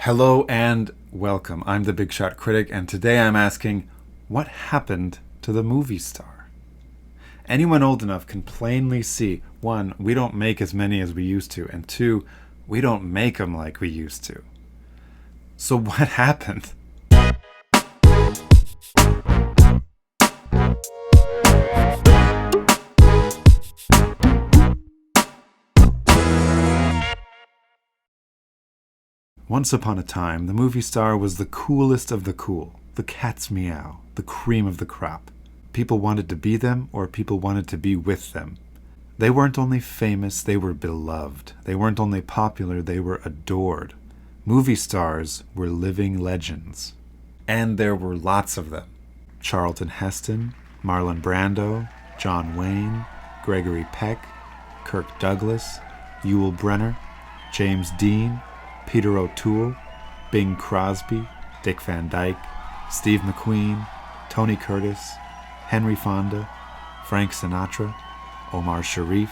Hello and welcome. I'm the Big Shot Critic, and today I'm asking, what happened to the movie star? Anyone old enough can plainly see, one, we don't make as many as we used to, and two, we don't make them like we used to. So what happened? Once upon a time, the movie star was the coolest of the cool, the cat's meow, the cream of the crop. People wanted to be them, or people wanted to be with them. They weren't only famous, they were beloved. They weren't only popular, they were adored. Movie stars were living legends. And there were lots of them. Charlton Heston, Marlon Brando, John Wayne, Gregory Peck, Kirk Douglas, Yul Brynner, James Dean, Peter O'Toole, Bing Crosby, Dick Van Dyke, Steve McQueen, Tony Curtis, Henry Fonda, Frank Sinatra, Omar Sharif,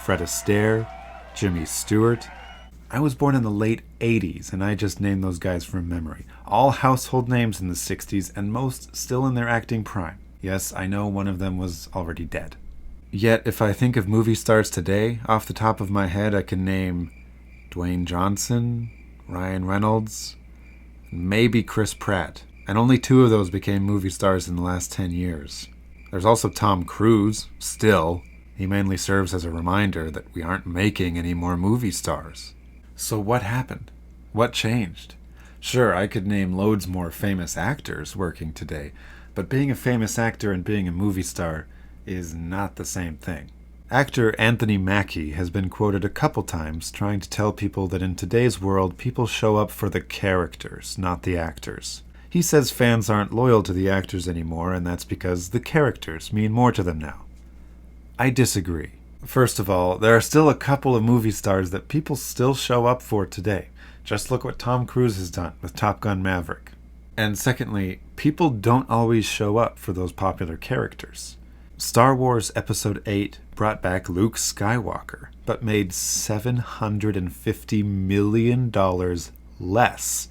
Fred Astaire, Jimmy Stewart. I was born in the late 80s, and I just named those guys from memory. All household names in the 60s, and most still in their acting prime. Yes, I know one of them was already dead. Yet, if I think of movie stars today, off the top of my head I can name Dwayne Johnson, Ryan Reynolds, maybe Chris Pratt. And only two of those became movie stars in the last 10 years. There's also Tom Cruise, still. He mainly serves as a reminder that we aren't making any more movie stars. So what happened? What changed? Sure, I could name loads more famous actors working today, but being a famous actor and being a movie star is not the same thing. Actor Anthony Mackie has been quoted a couple times trying to tell people that in today's world, people show up for the characters, not the actors. He says fans aren't loyal to the actors anymore, and that's because the characters mean more to them now. I disagree. First of all, there are still a couple of movie stars that people still show up for today. Just look what Tom Cruise has done with Top Gun Maverick. And secondly, people don't always show up for those popular characters. Star Wars Episode 8 brought back Luke Skywalker, but made $750 million less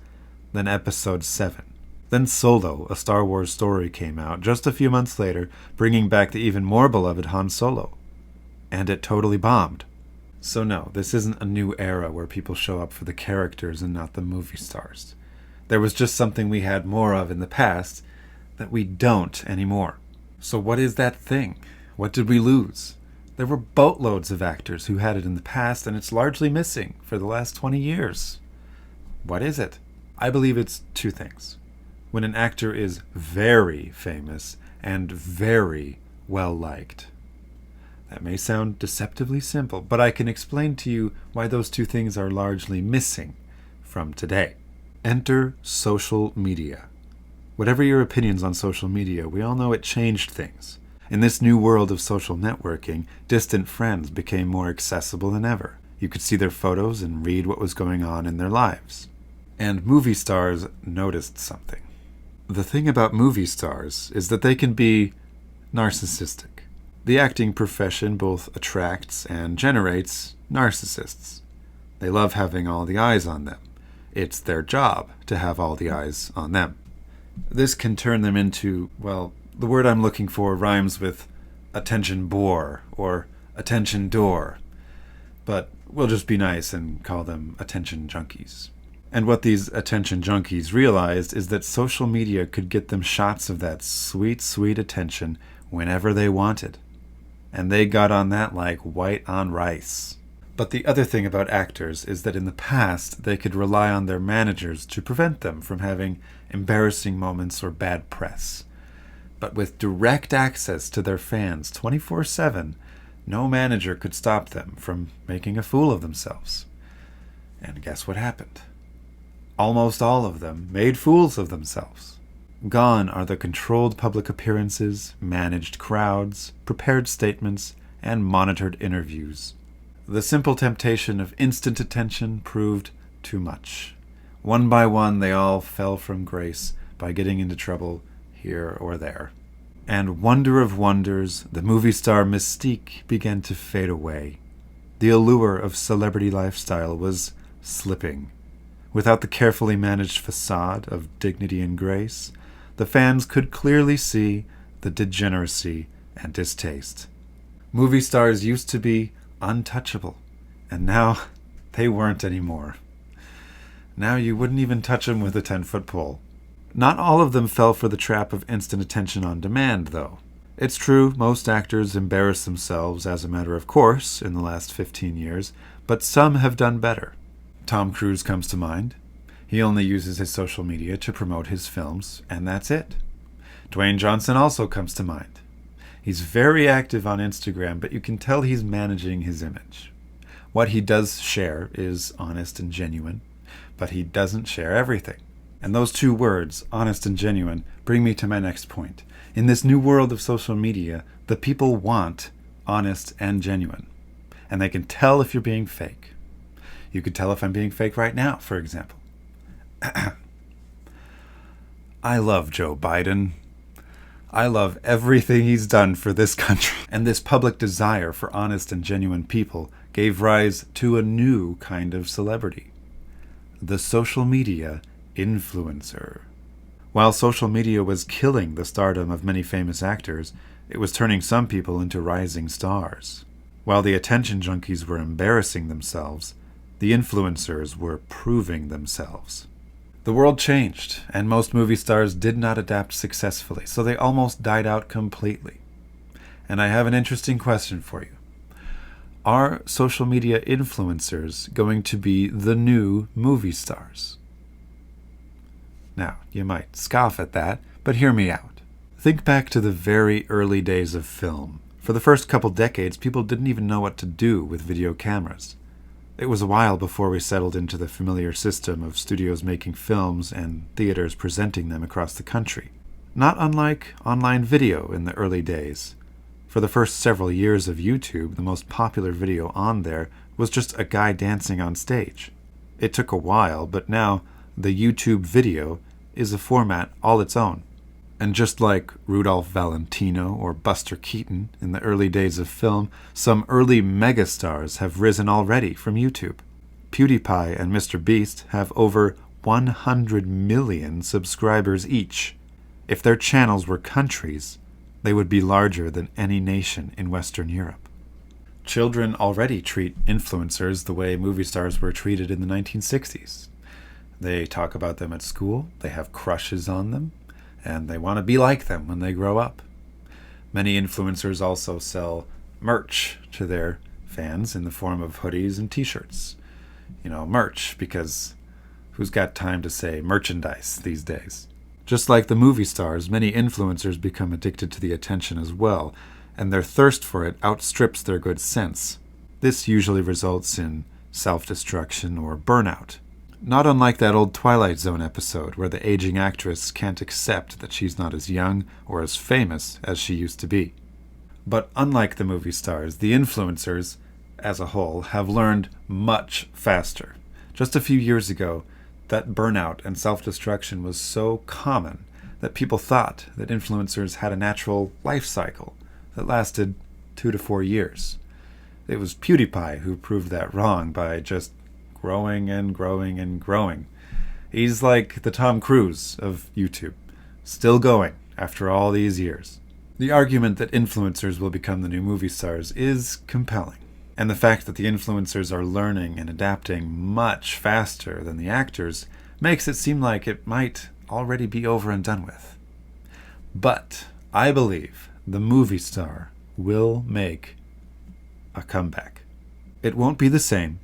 than Episode 7. Then Solo, a Star Wars story, came out just a few months later, bringing back the even more beloved Han Solo. And it totally bombed. So no, this isn't a new era where people show up for the characters and not the movie stars. There was just something we had more of in the past that we don't anymore. So what is that thing? What did we lose? There were boatloads of actors who had it in the past, and it's largely missing for the last 20 years. What is it? I believe it's two things. When an actor is very famous and very well-liked. That may sound deceptively simple, but I can explain to you why those two things are largely missing from today. Enter social media. Whatever your opinions on social media, we all know it changed things. In this new world of social networking, distant friends became more accessible than ever. You could see their photos and read what was going on in their lives. And movie stars noticed something. The thing about movie stars is that they can be narcissistic. The acting profession both attracts and generates narcissists. They love having all the eyes on them. It's their job to have all the eyes on them. This can turn them into, well, the word I'm looking for rhymes with attention bore or attention door, but we'll just be nice and call them attention junkies. And what these attention junkies realized is that social media could get them shots of that sweet, sweet attention whenever they wanted. And they got on that like white on rice. But the other thing about actors is that in the past, they could rely on their managers to prevent them from having embarrassing moments or bad press. But with direct access to their fans 24/7, no manager could stop them from making a fool of themselves. And guess what happened? Almost all of them made fools of themselves. Gone are the controlled public appearances, managed crowds, prepared statements, and monitored interviews. The simple temptation of instant attention proved too much. One by one, they all fell from grace by getting into trouble here or there. And wonder of wonders, the movie star mystique began to fade away. The allure of celebrity lifestyle was slipping. Without the carefully managed facade of dignity and grace, the fans could clearly see the degeneracy and distaste. Movie stars used to be untouchable, and now they weren't anymore. Now you wouldn't even touch them with a 10-foot pole. Not all of them fell for the trap of instant attention on demand, though. It's true, most actors embarrass themselves as a matter of course in the last 15 years, but some have done better. Tom Cruise comes to mind. He only uses his social media to promote his films, and that's it. Dwayne Johnson also comes to mind. He's very active on Instagram, but you can tell he's managing his image. What he does share is honest and genuine, but he doesn't share everything. And those two words, honest and genuine, bring me to my next point. In this new world of social media, the people want honest and genuine. And they can tell if you're being fake. You could tell if I'm being fake right now, for example. I love Joe Biden. I love everything he's done for this country. And this public desire for honest and genuine people gave rise to a new kind of celebrity. The social media influencer. While social media was killing the stardom of many famous actors, it was turning some people into rising stars. While the attention junkies were embarrassing themselves, the influencers were proving themselves. The world changed, and most movie stars did not adapt successfully, so they almost died out completely. And I have an interesting question for you. Are social media influencers going to be the new movie stars? Now, you might scoff at that, but hear me out. Think back to the very early days of film. For the first couple decades, people didn't even know what to do with video cameras. It was a while before we settled into the familiar system of studios making films and theaters presenting them across the country. Not unlike online video in the early days. For the first several years of YouTube, the most popular video on there was just a guy dancing on stage. It took a while, but now the YouTube video is a format all its own. And just like Rudolph Valentino or Buster Keaton in the early days of film, some early megastars have risen already from YouTube. PewDiePie and Mr. Beast have over 100 million subscribers each. If their channels were countries, they would be larger than any nation in Western Europe. Children already treat influencers the way movie stars were treated in the 1960s. They talk about them at school, they have crushes on them, and they want to be like them when they grow up. Many influencers also sell merch to their fans in the form of hoodies and t-shirts. Merch, because who's got time to say merchandise these days? Just like the movie stars, many influencers become addicted to the attention as well, and their thirst for it outstrips their good sense. This usually results in self-destruction or burnout. Not unlike that old Twilight Zone episode where the aging actress can't accept that she's not as young or as famous as she used to be. But unlike the movie stars, the influencers, as a whole, have learned much faster. Just a few years ago, that burnout and self-destruction was so common that people thought that influencers had a natural life cycle that lasted 2 to 4 years. It was PewDiePie who proved that wrong by just growing and growing and growing. He's like the Tom Cruise of YouTube, still going after all these years. The argument that influencers will become the new movie stars is compelling, and the fact that the influencers are learning and adapting much faster than the actors makes it seem like it might already be over and done with. But I believe the movie star will make a comeback. It won't be the same,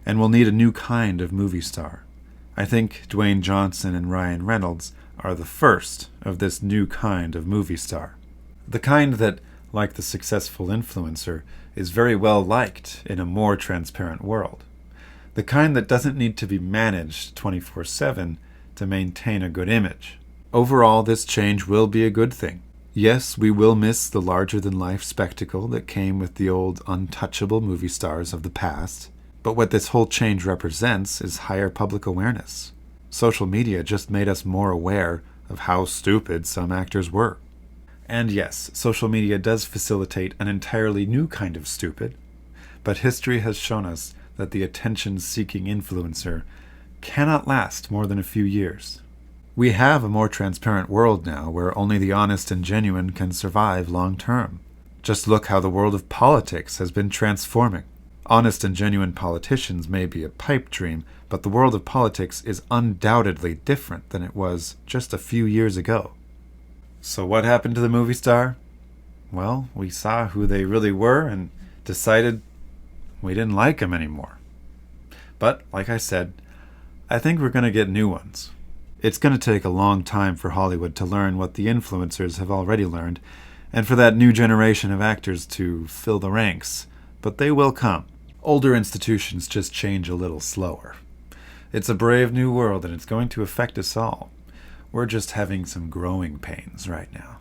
and we'll need a new kind of movie star. I think Dwayne Johnson and Ryan Reynolds are the first of this new kind of movie star. The kind that, like the successful influencer, is very well liked in a more transparent world. The kind that doesn't need to be managed 24/7 to maintain a good image. Overall, this change will be a good thing. Yes, we will miss the larger-than-life spectacle that came with the old untouchable movie stars of the past. But what this whole change represents is higher public awareness. Social media just made us more aware of how stupid some actors were. And yes, social media does facilitate an entirely new kind of stupid, but history has shown us that the attention-seeking influencer cannot last more than a few years. We have a more transparent world now where only the honest and genuine can survive long term. Just look how the world of politics has been transforming. Honest and genuine politicians may be a pipe dream, but the world of politics is undoubtedly different than it was just a few years ago. So what happened to the movie star? Well, we saw who they really were and decided we didn't like them anymore. But, like I said, I think we're going to get new ones. It's going to take a long time for Hollywood to learn what the influencers have already learned, and for that new generation of actors to fill the ranks. But they will come. Older institutions just change a little slower. It's a brave new world, and it's going to affect us all. We're just having some growing pains right now.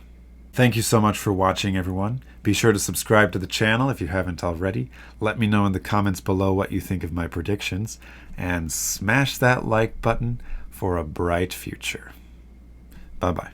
Thank you so much for watching, everyone. Be sure to subscribe to the channel if you haven't already. Let me know in the comments below what you think of my predictions. And smash that like button for a bright future. Bye-bye.